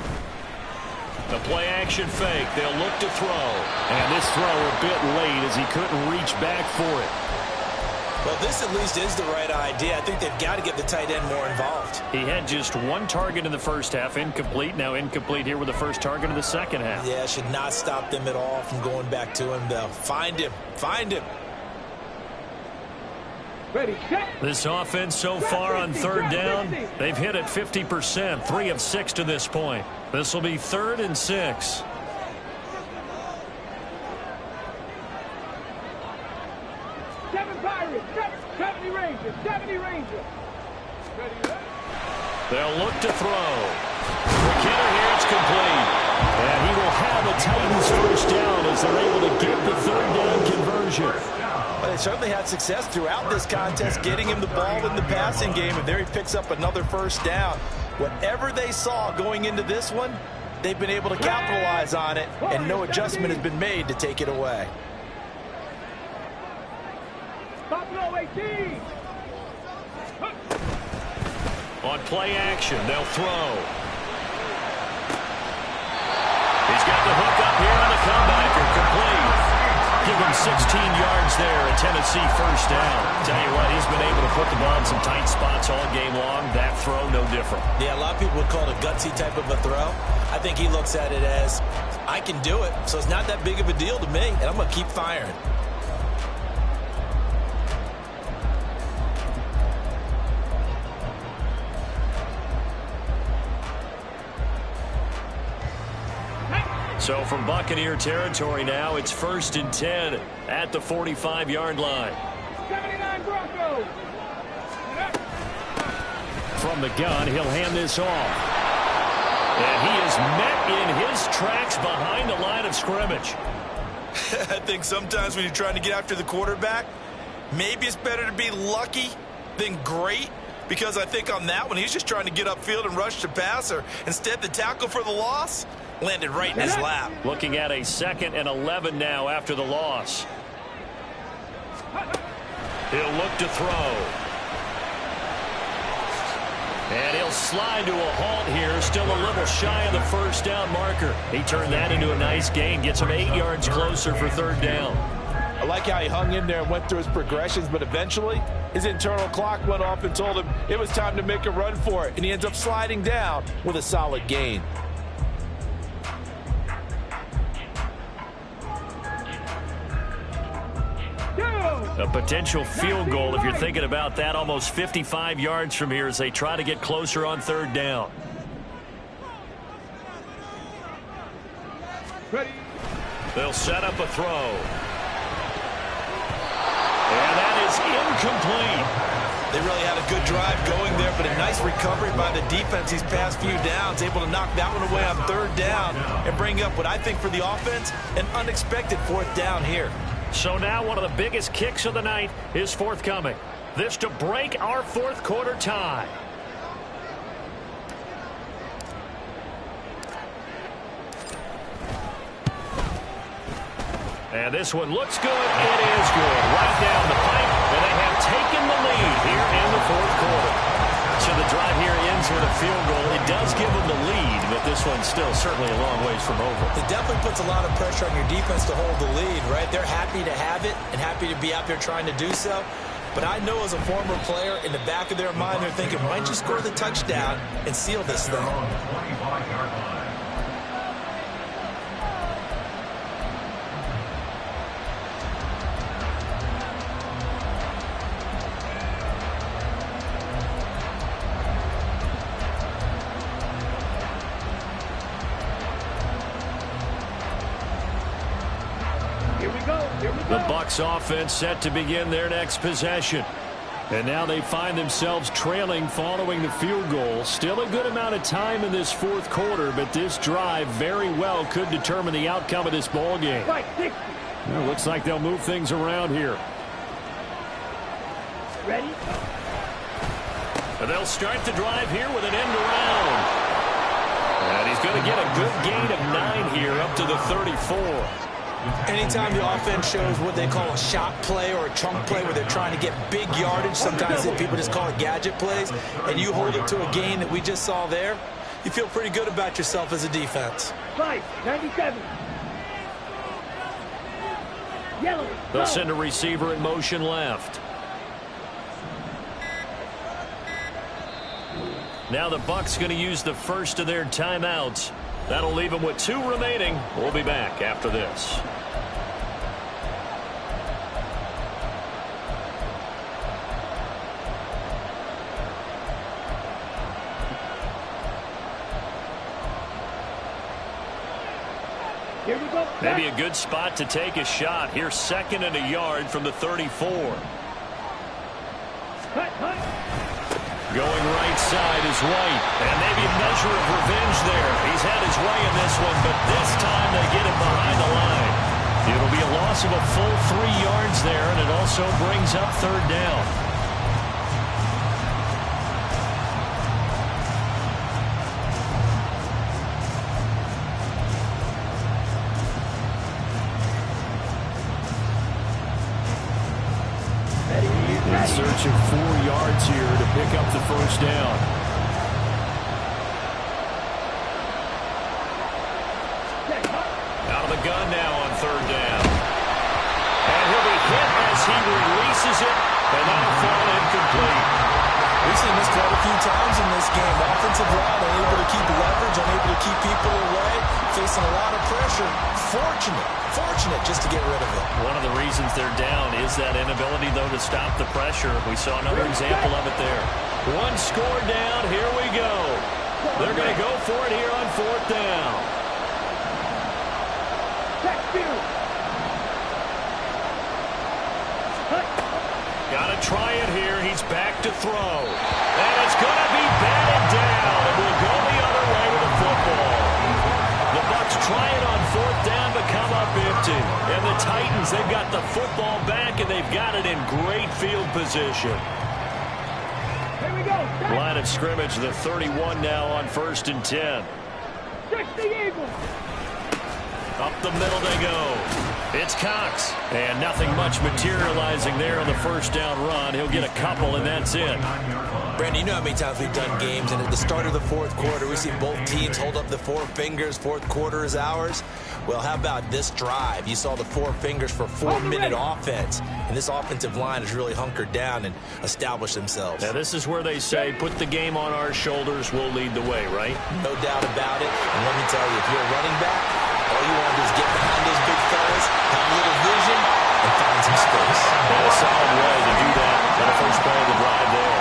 The play-action fake. They'll look to throw. And this throw a bit late as he couldn't reach back for it. Well, this at least is the right idea. I think they've got to get the tight end more involved. He had just 1 target in the first half. Incomplete. Now incomplete here with the first target of the second half. Yeah, should not stop them at all from going back to him, though. Find him. Find him. Ready, set. This offense so far on 3rd down, they've hit it 50%, 3 of 6 to this point. This will be 3rd and 6. 7 Pirates, 70 Rangers, 70 Rangers. Ready, They'll look to throw. McKinnon here, it's complete. And he will have a Titans first down as they're able to get the 3rd down conversion. Well, they certainly had success throughout this contest, getting him the ball in the passing game, and there he picks up another first down. Whatever they saw going into this one, they've been able to capitalize on it, and no adjustment has been made to take it away. Buffalo 18. On play action, they'll throw. He's got the hook up here on the comebacker, complete. Give him 16 yards there, a Tennessee first down. Tell you what, he's been able to put the ball in some tight spots all game long. That throw, no different. Yeah, a lot of people would call it a gutsy type of a throw. I think he looks at it as, I can do it, so it's not that big of a deal to me, and I'm going to keep firing. So from Buccaneer territory now, it's 1st and 10 at the 45-yard line. 79 Broncos. From the gun, he'll hand this off. And he is met in his tracks behind the line of scrimmage. I think sometimes when you're trying to get after the quarterback, maybe it's better to be lucky than great, because I think on that one, he's just trying to get upfield and rush the passer. Instead, the tackle for the loss landed right in his lap. Looking at a 2nd and 11 now after the loss. He'll look to throw. And he'll slide to a halt here, still a little shy of the first down marker. He turned that into a nice gain, gets him 8 yards closer for third down. I like how he hung in there and went through his progressions, but eventually his internal clock went off and told him it was time to make a run for it, and he ends up sliding down with a solid gain. A potential field goal, if you're thinking about that, almost 55 yards from here as they try to get closer on third down. Ready. They'll set up a throw. And that is incomplete. They really had a good drive going there, but a nice recovery by the defense these past few downs, able to knock that one away on third down and bring up what I think for the offense, an unexpected fourth down here. So now one of the biggest kicks of the night is forthcoming. This to break our fourth quarter tie. And this one looks good. It is good. Right down the pipe. And they have taken the lead here in the fourth quarter. So the drive here ends with a field goal. It does give them the lead, but this one's still certainly a long ways from over. It definitely puts a lot of pressure on your defense to hold the lead, right? They're happy to have it and happy to be out there trying to do so. But I know as a former player, in the back of their mind, they're thinking, why don't you score the touchdown and seal this thing? The Bucs offense set to begin their next possession. And now they find themselves trailing following the field goal. Still a good amount of time in this fourth quarter, but this drive very well could determine the outcome of this ball game. Well, looks like they'll move things around here. Ready? And they'll start the drive here with an end around. And he's going to get a good gain of 9 here up to the 34. Anytime the offense shows what they call a shot play or a chunk play where they're trying to get big yardage, sometimes people just call it gadget plays, and you hold it to a gain that we just saw there, you feel pretty good about yourself as a defense. 5-97. Yellow. They'll send a receiver in motion left. Now the Bucs going to use the first of their timeouts. That'll leave them with 2 remaining. We'll be back after this. Here we go. Maybe a good spot to take a shot. Here's 2nd and a yard from the 34. Cut. Going right side is White. And maybe a measure of revenge there. He's had his way in this one, but this time they get him behind the line. It'll be a loss of a full 3 yards there, and it also brings up third down. In search of 4 yards here to pick up the first down. Out of the gun now on third down. And he'll be hit as he releases it, and that'll fall incomplete. We've seen this quite a few times in this game. Offensive line unable to keep leverage, unable to keep people away, facing a lot of pressure. Fortunate just to get rid of it. One of the reasons they're down is that inability, though, to stop the pressure. We saw another example of it there. 1 score down. Here we go. They're going to go for it here on fourth down. Got to try it here. He's back to throw. And it's going to be batted down. And we'll go the other way with the football. The Bucs try it on fourth down, but come up empty. And the Titans, they've got the football back, and they've got it in great field position. Here we go. Line of scrimmage, the 31 now on 1st and 10. Check the Eagles. Up the middle they go. It's Cox. And nothing much materializing there on the first down run. He'll get a couple, and that's it. Brandon, you know how many times we've done games, and at the start of the fourth quarter, we see both teams hold up the four fingers. Fourth quarter is ours. Well, how about this drive? You saw the four fingers for 4-minute offense, and this offensive line has really hunkered down and established themselves. Now, this is where they say, put the game on our shoulders, we'll lead the way, right? No doubt about it. And let me tell you, if you're a running back, all you want to do is get behind those big fellas, have a little vision, and find some space. And a solid way to do that on the first play of the drive there.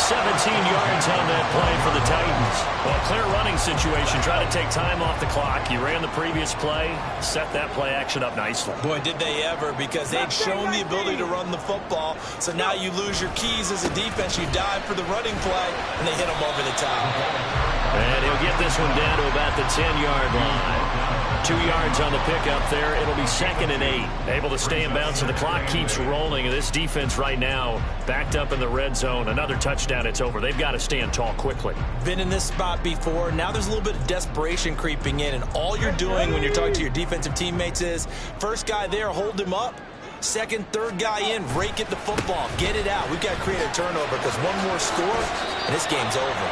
17 yards on that play for the Titans. Well, clear running situation. Try to take time off the clock. You ran the previous play, set that play action up nicely. Boy, did they ever, because they'd shown the ability to run the football. So now you lose your keys as a defense. You dive for the running play, and they hit them over the top. And he'll get this one down to about the 10-yard line. 2 yards on the pickup there. It'll be 2nd and 8. Able to stay in bounds, so the clock keeps rolling. And this defense right now backed up in the red zone. Another touchdown, it's over. They've got to stand tall quickly. Been in this spot before. Now there's a little bit of desperation creeping in. And all you're doing when you're talking to your defensive teammates is, first guy there, hold him up. Second, third guy in, rake at the football. Get it out. We've got to create a turnover, because one more score, and this game's over.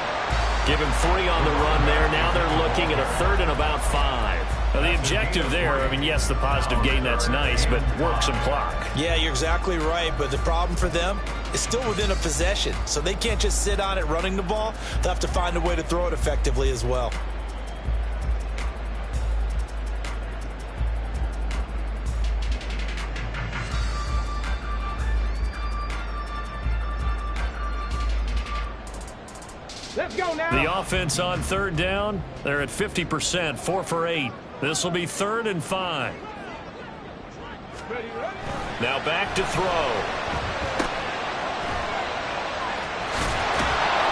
Give him 3 on the run there. Now they're looking at a 3rd and about 5. Now the objective there, I mean, yes, the positive gain, that's nice, but work some clock. Yeah, you're exactly right, but the problem for them is still within a possession, so they can't just sit on it running the ball. They'll have to find a way to throw it effectively as well. Let's go now. The offense on 3rd down, they're at 50%, 4 for 8. This will be 3rd and 5. Now back to throw.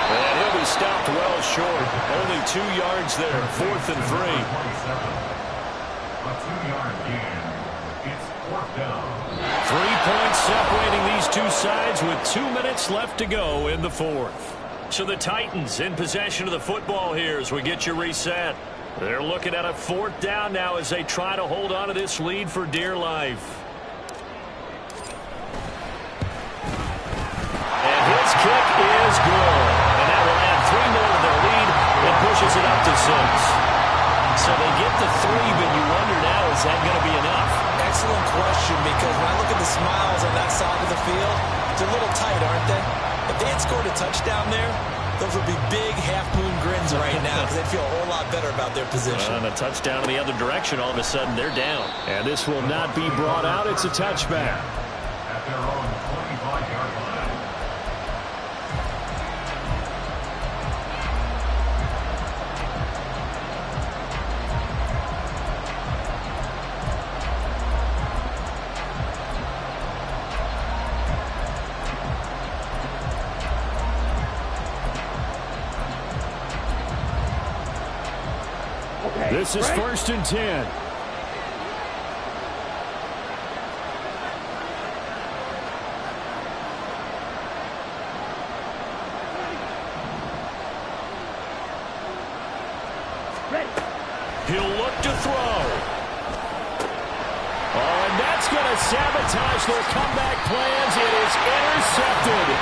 And he'll be stopped well short. Only 2 yards there, 4th and 3. A 2-yard gain. It's 4th down. 3 points separating these two sides with 2 minutes left to go in the 4th. So the Titans in possession of the football here as we get you reset. They're looking at a 4th down now as they try to hold on to this lead for dear life. And his kick is good. And that will add 3 more to their lead and pushes it up to 6. So they get to 3, but you wonder now, is that going to be enough? Excellent question, because when I look at the smiles on that side of the field, they're a little tight, aren't they? If they had scored a touchdown there, those would be big half-moon grins right now, because they'd feel a whole lot better about their position. And a touchdown in the other direction, all of a sudden they're down. And this will not be brought out. It's a touchback. At their own 25-yard line. This is 1st and 10. He'll look to throw. Oh, and that's going to sabotage their comeback plans. It is intercepted.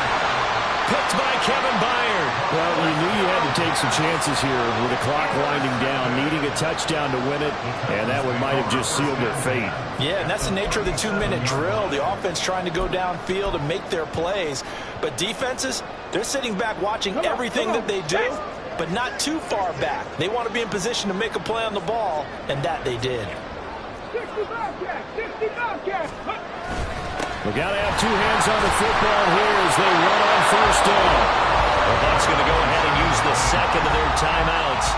Picked by Kevin Byard. Well, you knew you had to take some chances here with the clock winding down, needing a touchdown to win it, and that one might have just sealed their fate. Yeah, and that's the nature of the 2-minute drill. The offense trying to go downfield and make their plays. But defenses, they're sitting back watching everything that they do, but not too far back. They want to be in position to make a play on the ball, and that they did. 60 Bobcats, 60 Bobcats. We got to have 2 hands on the football here as they run on 1st down. The Bucs going to go ahead and use the second of their timeouts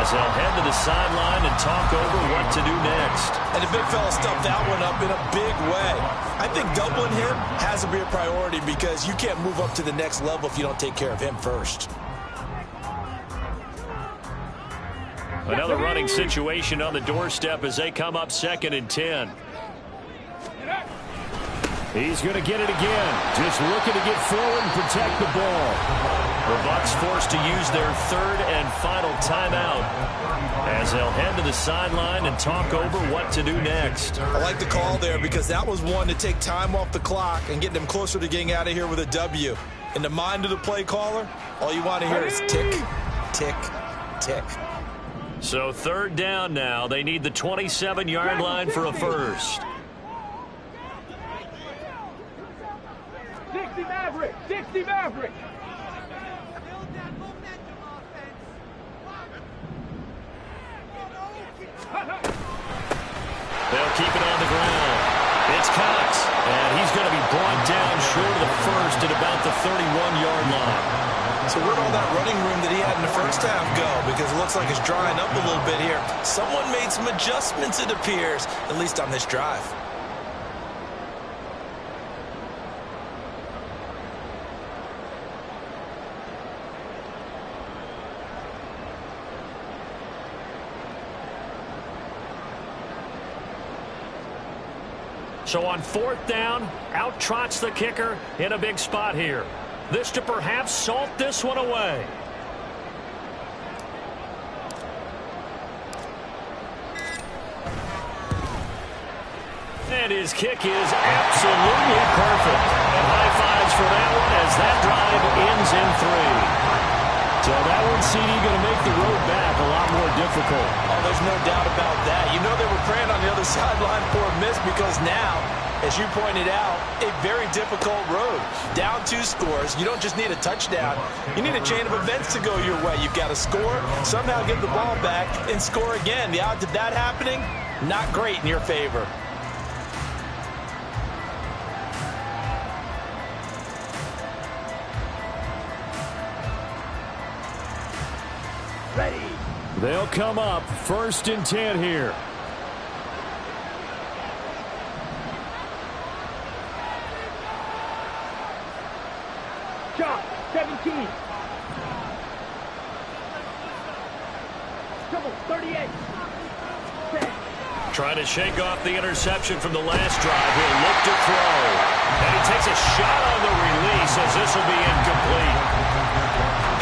as they'll head to the sideline and talk over what to do next. And the big fella stuffed that one up in a big way. I think doubling him has to be a priority, because you can't move up to the next level if you don't take care of him first. Another running situation on the doorstep as they come up 2nd and 10. He's going to get it again. Just looking to get forward and protect the ball. The Bucs forced to use their 3rd and final timeout as they'll head to the sideline and talk over what to do next. I like the call there, because that was one to take time off the clock and get them closer to getting out of here with a W. In the mind of the play caller, all you want to hear is tick, tick, tick. So 3rd down now. They need the 27-yard line for a first. 60 Maverick! 60 Maverick! They'll keep it on the ground. It's Cox, and he's going to be brought down short of the first at about the 31-yard line. So where'd all that running room that he had in the first half go? Because it looks like it's drying up a little bit here. Someone made some adjustments, it appears, at least on this drive. So on 4th down, out trots the kicker in a big spot here. This to perhaps salt this one away. And his kick is absolutely perfect. And high fives for that one as that drive ends in 3. So that one, CD, going to make the road back a lot more difficult. Oh, there's no doubt about that. You know they were praying on the other sideline for a miss because now, as you pointed out, a very difficult road. Down 2 scores. You don't just need a touchdown. You need a chain of events to go your way. You've got to score, somehow get the ball back, and score again. The odds of that happening, not great in your favor. Ready. They'll come up 1st and 10 here. Shot. 17. Double. 38. 10. Trying to shake off the interception from the last drive. He'll look to throw. And he takes a shot on the release as this will be incomplete.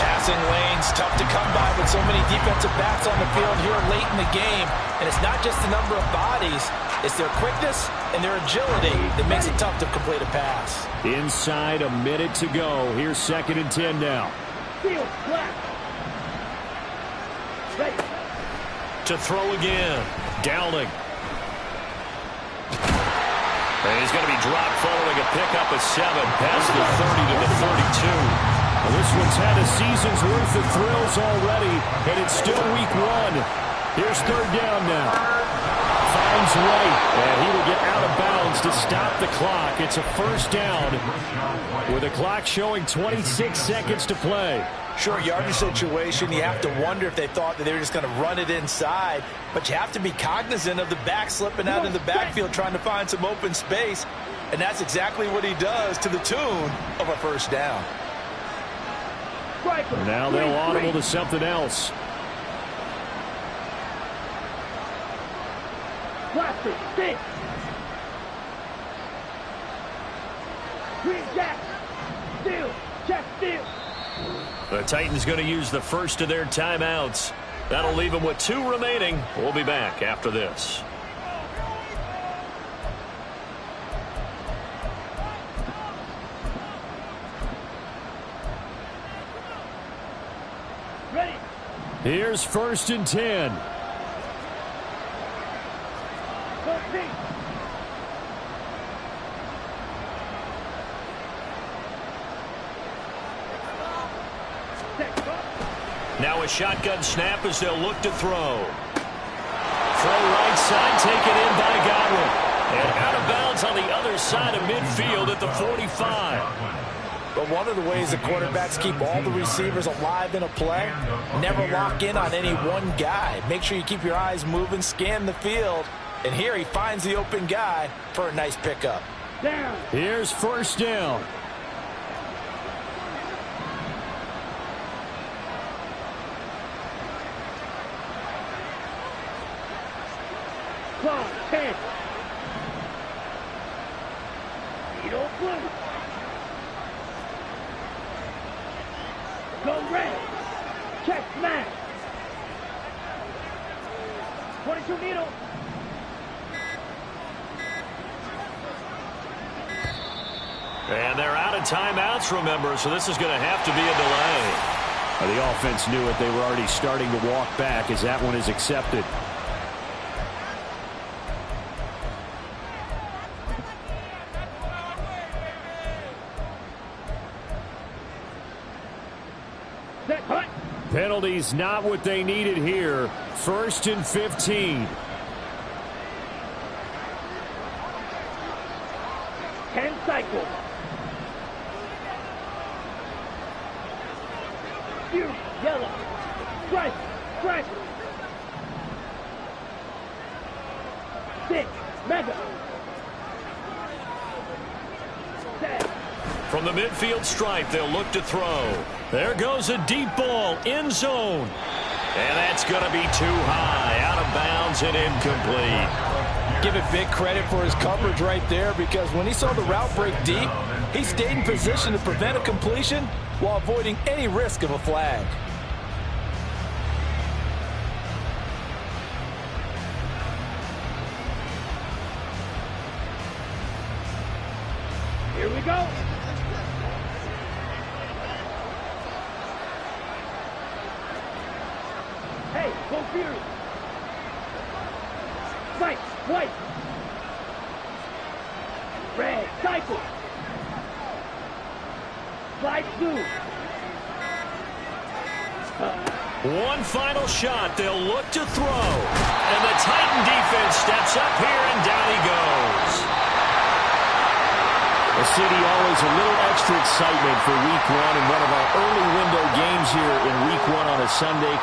Passing lanes, tough to come by with so many defensive backs on the field here late in the game. And it's not just the number of bodies, it's their quickness and their agility that makes it tough to complete a pass. Inside a minute to go. Here's 2nd and 10 now. Field. Flat. Ready. To throw again. Downing. And he's going to be dropped following a pickup of 7 past the 30 to the 32. Well, this one's had a season's worth of thrills already, and it's still week 1. Here's 3rd down now. Finds White, and he will get out of bounds to stop the clock. It's a 1st down with the clock showing 26 seconds to play. Short yardage situation, you have to wonder if they thought that they were just going to run it inside, but you have to be cognizant of the back slipping out in the backfield trying to find some open space, and that's exactly what he does to the tune of a 1st down. Now they'll audible to something else. Plastic. 6. Green jack. Steal. Check steal. The Titans going to use the first of their timeouts. That'll leave them with 2 remaining. We'll be back after this. Ready. Here's 1st and 10. 13. Now a shotgun snap as they'll look to throw. Throw right side, taken in by Godwin. And out of bounds on the other side of midfield at the 45. But one of the ways the quarterbacks keep all the receivers alive in a play, never lock in on any one guy. Make sure you keep your eyes moving, scan the field. And here he finds the open guy for a nice pickup. Down. Here's 1st down. Clock. 10. Needle blue. Go red. Check smash. 22 needle. And they're out of timeouts, remember, so this is going to have to be a delay. The offense knew it. They were already starting to walk back as that one is accepted. Set, hut. Penalties not what they needed here. 1st and 15. 10 cycles. Huge, yellow. Strike, strike. 6, mega. Set. From the midfield stripe, they'll look to throw. There goes a deep ball, end zone. And that's going to be too high, out of bounds and incomplete. Give it big credit for his coverage right there, because when he saw the route break deep, he stayed in position to prevent a completion while avoiding any risk of a flag. Here we go. Hey, go Fury. White, white. Red, cycle. Slide blue. One final shot. They'll look to throw. And the Titan defense steps up here, and down he goes. The city always a little extra excitement for week 1 and one of our early window games here in week 1 on a Sunday.